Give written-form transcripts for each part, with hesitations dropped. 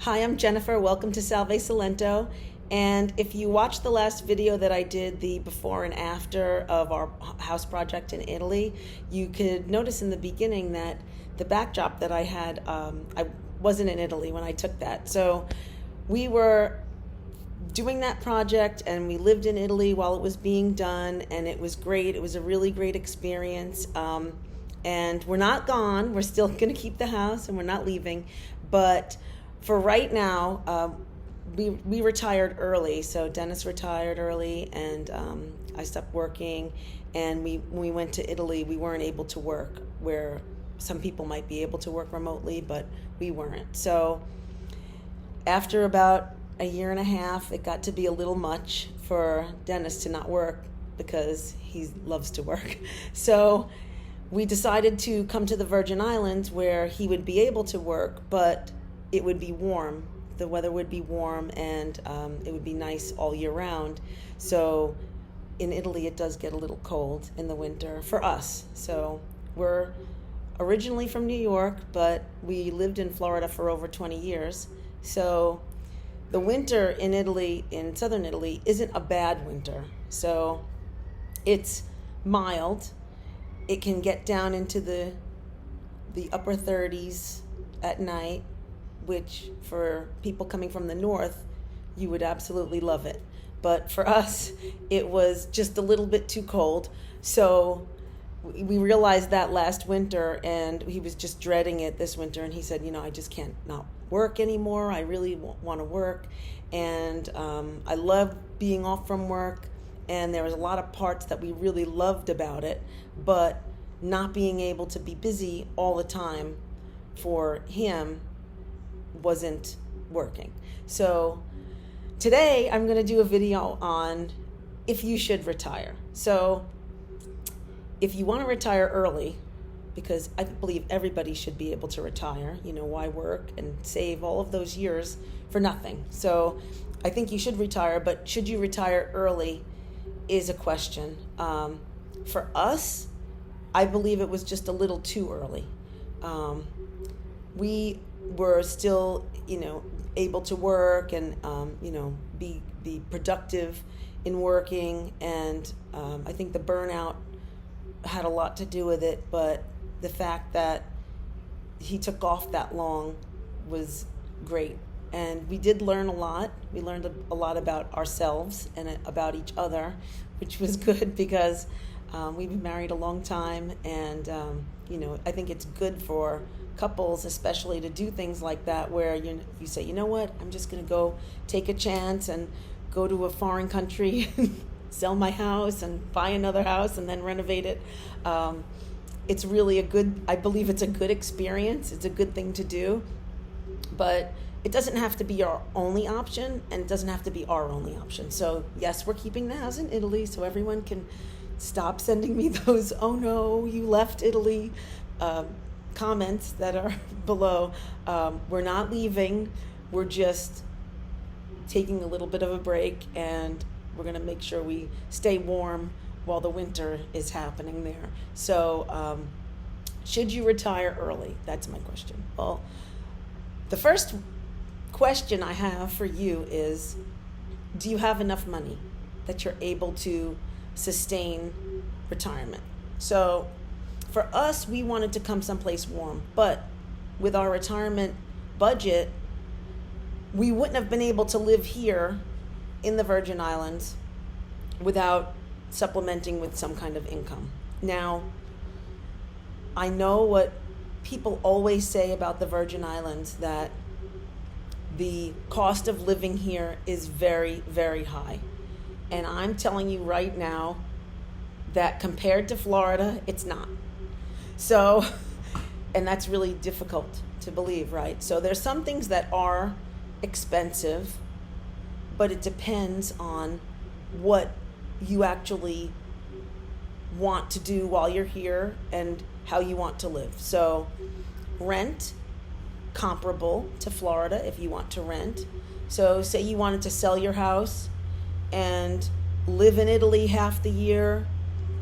Hi, I'm Jennifer. Welcome to Salve Salento. And if you watched the last video that I did, the before and after of our house project in Italy, you could notice in the beginning that the backdrop that I had, I wasn't in Italy when I took that. So we were doing that project and we lived in Italy while it was being done, and it was great. It was a really great experience. And we're not gone. We're still going to keep the house and we're not leaving. But for right now, we retired early. So Dennis retired early, and I stopped working. And when we went to Italy, we weren't able to work where some people might be able to work remotely, but we weren't. So after about a year and a half, it got to be a little much for Dennis to not work because he loves to work. So we decided to come to the Virgin Islands where he would be able to work, but it would be warm. The weather would be warm, and it would be nice all year round. So in Italy, it does get a little cold in the winter for us. So we're originally from New York, but we lived in Florida for over 20 years. So the winter in Italy, in southern Italy, isn't a bad winter. So it's mild. It can get down into the upper 30s at night, which for people coming from the north, you would absolutely love it. But for us, it was just a little bit too cold. So we realized that last winter, and he was just dreading it this winter. And he said, I just can't not work anymore. I really want to work. And I love being off from work. And there was a lot of parts that we really loved about it, but not being able to be busy all the time for him wasn't working. So today I'm going to do a video on if you should retire. So if you want to retire early, because I believe everybody should be able to retire, why work and save all of those years for nothing? So I think you should retire, but should you retire early is a question. For us, I believe it was just a little too early. We were still, able to work and, be productive in working. And I think the burnout had a lot to do with it. But the fact that he took off that long was great. And we did learn a lot. We learned a lot about ourselves and about each other, which was good because we've been married a long time. And, I think it's good for couples especially to do things like that where you say, you know what, I'm just going to go take a chance and go to a foreign country and sell my house and buy another house and then renovate it. It's really I believe it's a good experience. It's a good thing to do, but it doesn't have to be your only option, and it doesn't have to be our only option. So yes, we're keeping the house in Italy, so everyone can stop sending me those, oh no, you left Italy, comments that are below. We're not leaving. We're just taking a little bit of a break, and we're going to make sure we stay warm while the winter is happening there. So should you retire early? That's my question. Well, the first question I have for you is, do you have enough money that you're able to sustain retirement? So for us, we wanted to come someplace warm, but with our retirement budget, we wouldn't have been able to live here in the Virgin Islands without supplementing with some kind of income. Now, I know what people always say about the Virgin Islands, that the cost of living here is very, very high. And I'm telling you right now that compared to Florida, it's not. So, and that's really difficult to believe, right? So there's some things that are expensive, but it depends on what you actually want to do while you're here and how you want to live. So rent, comparable to Florida if you want to rent. So say you wanted to sell your house and live in Italy half the year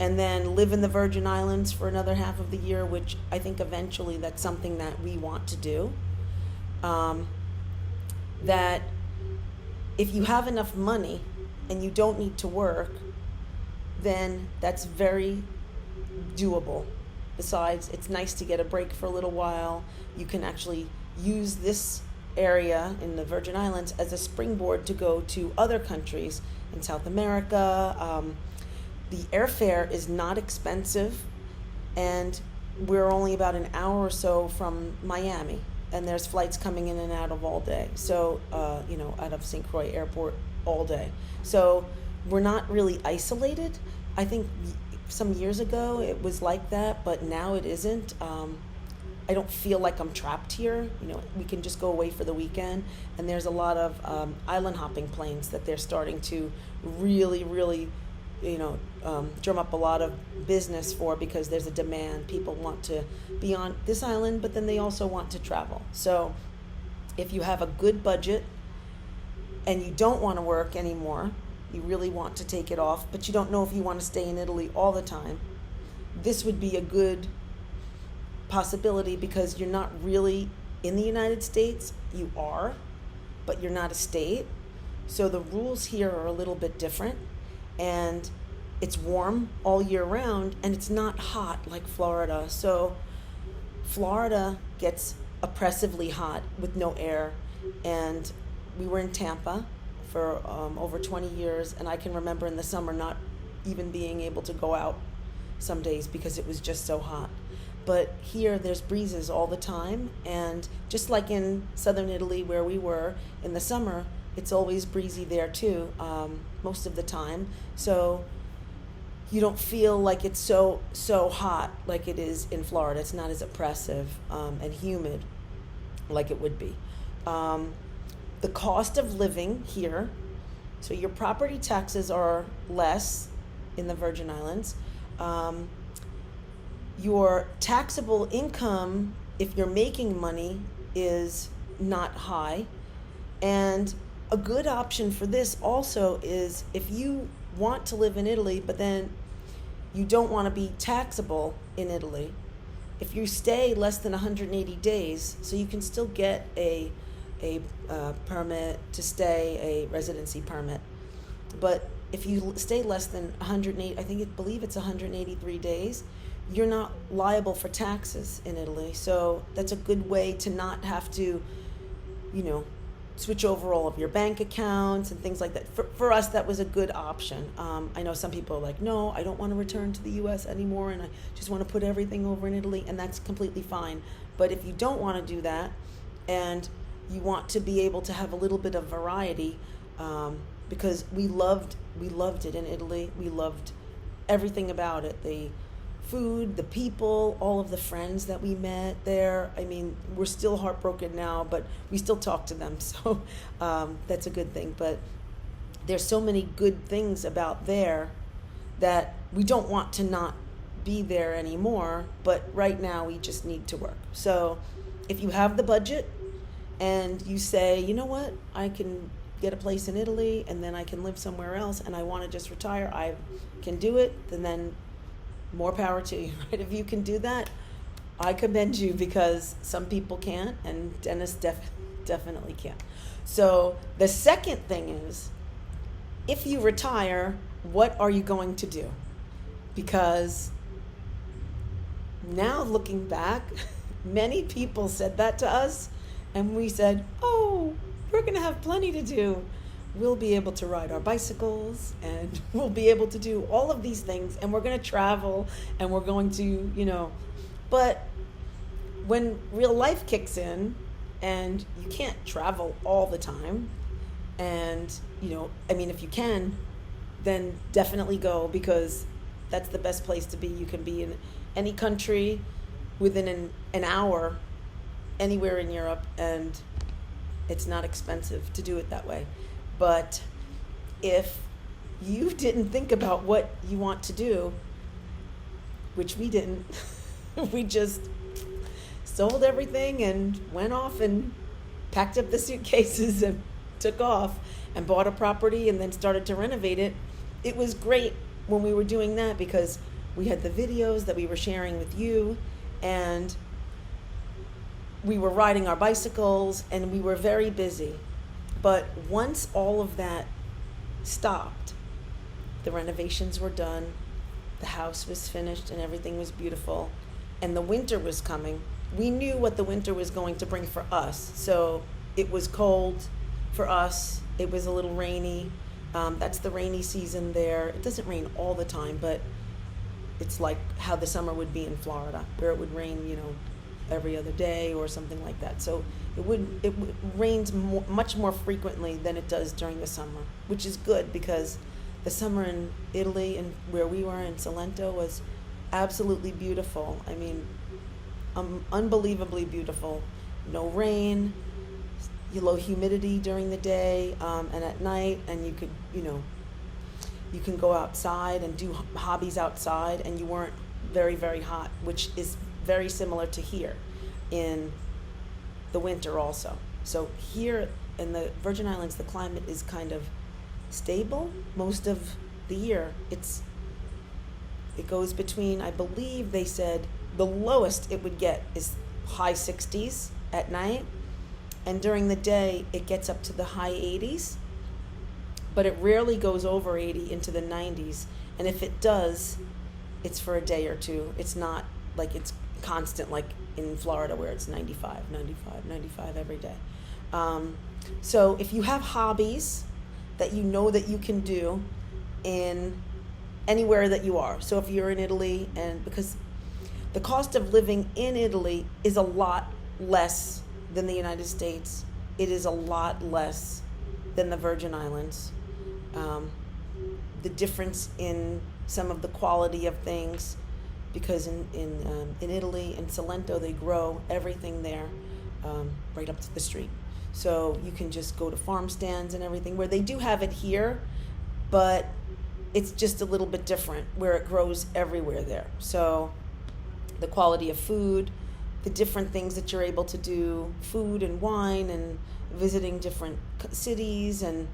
and then live in the Virgin Islands for another half of the year, which I think eventually that's something that we want to do. that if you have enough money and you don't need to work, then that's very doable. Besides, it's nice to get a break for a little while. You can actually use this area in the Virgin Islands as a springboard to go to other countries in South America. The airfare is not expensive, and we're only about an hour or so from Miami, and there's flights coming in and out of all day. So, out of St. Croix Airport all day. So we're not really isolated. I think some years ago it was like that, but now it isn't. I don't feel like I'm trapped here. We can just go away for the weekend, and there's a lot of island hopping planes that they're starting to really, really, drum up a lot of business for, because there's a demand. People want to be on this island, but then they also want to travel. So if you have a good budget and you don't want to work anymore, you really want to take it off, but you don't know if you want to stay in Italy all the time, this would be a good possibility, because you're not really in the United States. You are, but you're not a state. So the rules here are a little bit different, and it's warm all year round, and it's not hot like Florida. So Florida gets oppressively hot with no air, and we were in Tampa for over 20 years, and I can remember in the summer not even being able to go out some days because it was just so hot. But here there's breezes all the time, and just like in southern Italy where we were in the summer, it's always breezy there too, most of the time. So you don't feel like it's so hot like it is in Florida. It's not as oppressive and humid like it would be. The cost of living here, so your property taxes are less in the Virgin Islands. Your taxable income, if you're making money, is not high. And a good option for this also is if you want to live in Italy, but then you don't want to be taxable in Italy, if you stay less than 180 days, so you can still get a permit to stay, a residency permit. But if you stay less than 108, I believe it's 183 days, you're not liable for taxes in Italy. So that's a good way to not have to, switch over all of your bank accounts and things like that. For us, that was a good option. I know some people are like, no, I don't want to return to the U.S. anymore, and I just want to put everything over in Italy, and that's completely fine. But if you don't want to do that, and you want to be able to have a little bit of variety, because we loved it in Italy. We loved everything about it. The food, the people, all of the friends that we met there. I mean, we're still heartbroken now, but we still talk to them. So that's a good thing. But there's so many good things about there that we don't want to not be there anymore. But right now we just need to work. So if you have the budget and you say, you know what, I can get a place in Italy and then I can live somewhere else and I want to just retire, I can do it, then more power to you, right? If you can do that, I commend you, because some people can't, and Dennis definitely can't. So the second thing is, if you retire, what are you going to do? Because now looking back, many people said that to us, and we said, oh, we're going to have plenty to do. We'll be able to ride our bicycles, and we'll be able to do all of these things, and we're going to travel, and we're going to, but when real life kicks in and you can't travel all the time, and, if you can, then definitely go, because that's the best place to be. You can be in any country within an hour, anywhere in Europe, and it's not expensive to do it that way. But if you didn't think about what you want to do, which we didn't, we just sold everything and went off and packed up the suitcases and took off and bought a property and then started to renovate it. It was great when we were doing that, because we had the videos that we were sharing with you, and we were riding our bicycles, and we were very busy. But once all of that stopped, the renovations were done, the house was finished, and everything was beautiful, and the winter was coming. We knew what the winter was going to bring for us. So it was cold for us. It was a little rainy. That's the rainy season there. It doesn't rain all the time, but it's like how the summer would be in Florida, where it would rain, every other day or something like that. So it rains much more frequently than it does during the summer, which is good because the summer in Italy and where we were in Salento was absolutely beautiful. I mean, unbelievably beautiful. No rain, low humidity during the day and at night, and you could, you can go outside and do hobbies outside, and you weren't very, very hot, which is very similar to here in the winter also. So here in the Virgin Islands, the climate is kind of stable most of the year. It goes between, I believe they said the lowest it would get is high 60s at night, and during the day it gets up to the high 80s, but it rarely goes over 80 into the 90s, and if it does, it's for a day or two. It's not like it's constant like in Florida where it's 95 every day. So if you have hobbies that you know that you can do in anywhere that you are, so if you're in Italy, and because the cost of living in Italy is a lot less than the United States, it is a lot less than the Virgin Islands. The difference in some of the quality of things, because in Italy, in Salento, they grow everything there right up to the street. So you can just go to farm stands and everything, where they do have it here, but it's just a little bit different, where it grows everywhere there. So the quality of food, the different things that you're able to do, food and wine and visiting different cities and,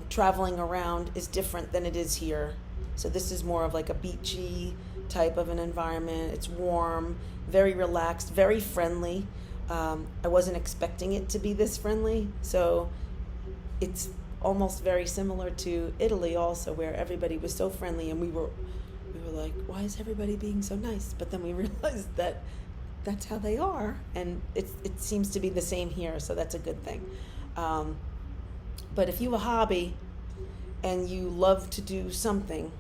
traveling around is different than it is here. So this is more of like a beachy type of an environment. It's warm, very relaxed, very friendly. I wasn't expecting it to be this friendly. So it's almost very similar to Italy also, where everybody was so friendly, and we were like, why is everybody being so nice? But then we realized that that's how they are, and it seems to be the same here, so that's a good thing. But if you have a hobby and you love to do something,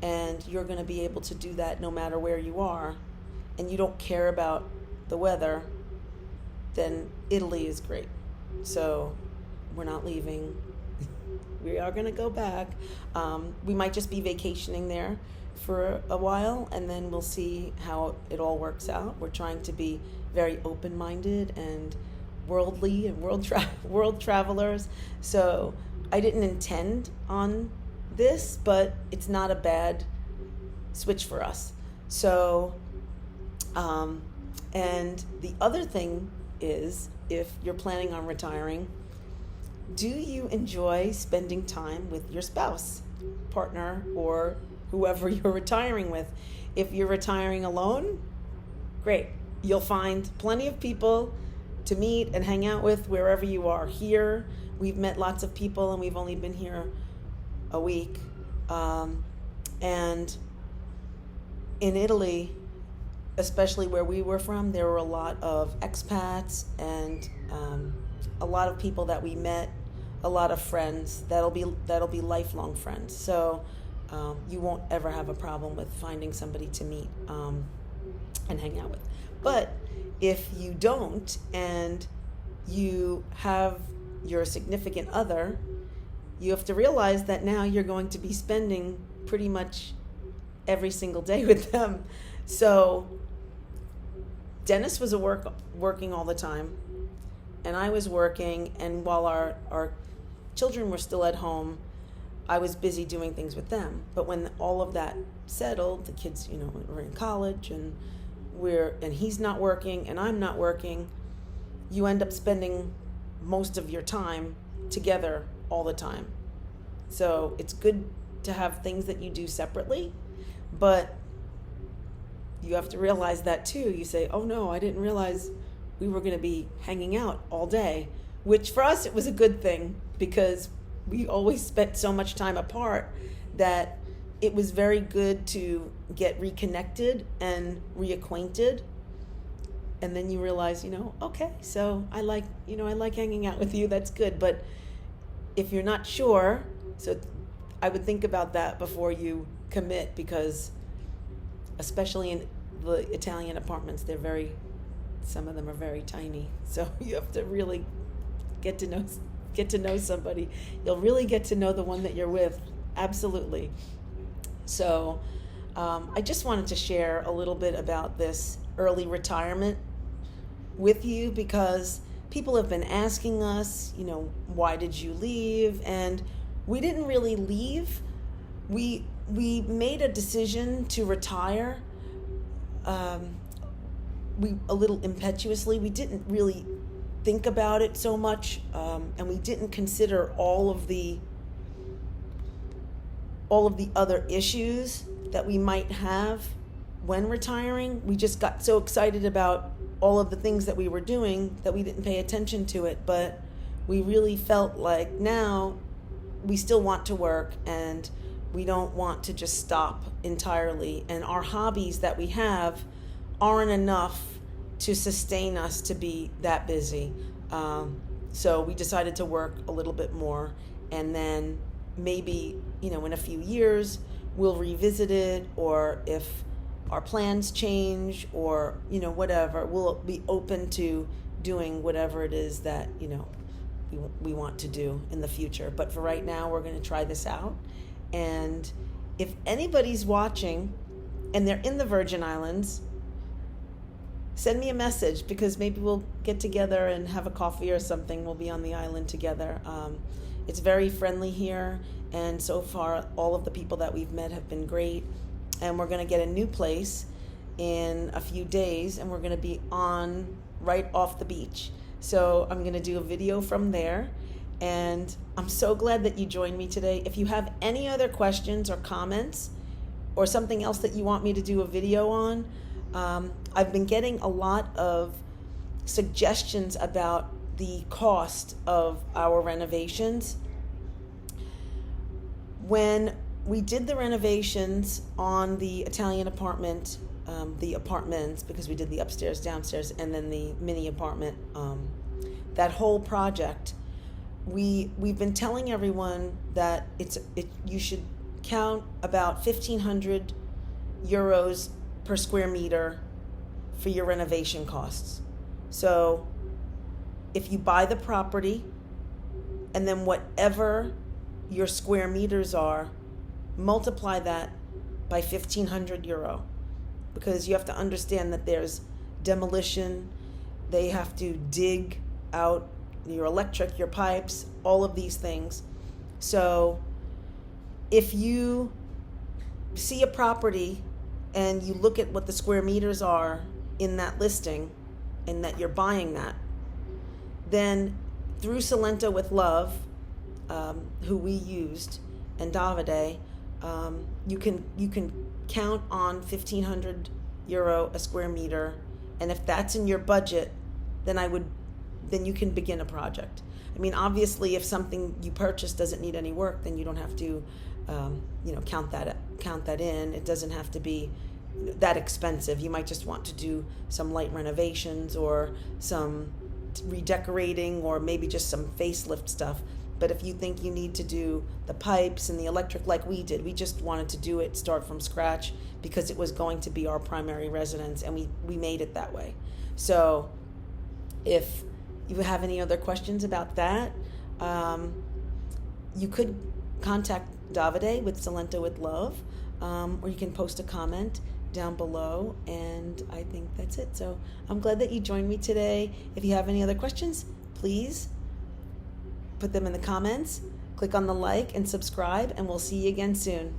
and you're going to be able to do that no matter where you are, and you don't care about the weather, then Italy is great. So we're not leaving. We are going to go back. We might just be vacationing there for a while, and then we'll see how it all works out. We're trying to be very open-minded and worldly and world travelers. So I didn't intend on this, but it's not a bad switch for us. So, and the other thing is, if you're planning on retiring, do you enjoy spending time with your spouse, partner, or whoever you're retiring with? If you're retiring alone, great. You'll find plenty of people to meet and hang out with wherever you are. Here, we've met lots of people, and we've only been here a week. And in Italy, especially where we were from, there were a lot of expats and a lot of people that we met, a lot of friends that'll be lifelong friends. So you won't ever have a problem with finding somebody to meet and hang out with. But if you don't, and you have your significant other, you have to realize that now you're going to be spending pretty much every single day with them. So Dennis was working all the time, and I was working, and while our children were still at home, I was busy doing things with them. But when all of that settled, the kids, were in college, and he's not working and I'm not working, you end up spending most of your time together all the time. So it's good to have things that you do separately, but you have to realize that too. You say, oh no, I didn't realize we were going to be hanging out all day. which for us it was a good thing because we always spent so much time apart that it was very good to get reconnected and reacquainted. And then you realize, okay, so I like hanging out with you. That's good. But if you're not sure, so I would think about that before you commit, because especially in the Italian apartments, some of them are very tiny. So you have to really get to know somebody. You'll really get to know the one that you're with. Absolutely. So I just wanted to share a little bit about this early retirement with you, because people have been asking us, why did you leave? And we didn't really leave. We made a decision to retire a little impetuously. We didn't really think about it so much, and we didn't consider all of the other issues that we might have when retiring. We just got so excited about all of the things that we were doing that we didn't pay attention to it. But we really felt like now we still want to work, and we don't want to just stop entirely. And our hobbies that we have aren't enough to sustain us to be that busy. So we decided to work a little bit more, and then maybe, in a few years we'll revisit it, or if our plans change, or, whatever, we'll be open to doing whatever it is that, we want to do in the future. But for right now, we're going to try this out. And if anybody's watching and they're in the Virgin Islands, send me a message, because maybe we'll get together and have a coffee or something. We'll be on the island together. It's very friendly here, and so far all of the people that we've met have been great. And we're going to get a new place in a few days, and we're going to be right off the beach. So I'm going to do a video from there. And I'm so glad that you joined me today. If you have any other questions or comments, or something else that you want me to do a video on, I've been getting a lot of suggestions about the cost of our renovations. When we did the renovations on the Italian apartment, the apartments, because we did the upstairs, downstairs, and then the mini apartment, that whole project, we've been telling everyone that you should count about 1,500 euros per square meter for your renovation costs. So if you buy the property, and then whatever your square meters are, multiply that by 1,500 euro, because you have to understand that there's demolition. They have to dig out your electric, your pipes, all of these things. So if you see a property and you look at what the square meters are in that listing, and that you're buying that, then through Salento with Love, who we used, and Davide, you can count on 1,500 euro a square meter, and if that's in your budget, then you can begin a project. I mean, obviously, if something you purchase doesn't need any work, then you don't have to, count that in. It doesn't have to be that expensive. You might just want to do some light renovations, or some redecorating, or maybe just some facelift stuff. But if you think you need to do the pipes and the electric like we did, we just wanted to start from scratch, because it was going to be our primary residence, and we made it that way. So if you have any other questions about that, you could contact Davide with Salento with Love, or you can post a comment down below, and I think that's it. So I'm glad that you joined me today. If you have any other questions, please put them in the comments, click on the like and subscribe, and we'll see you again soon.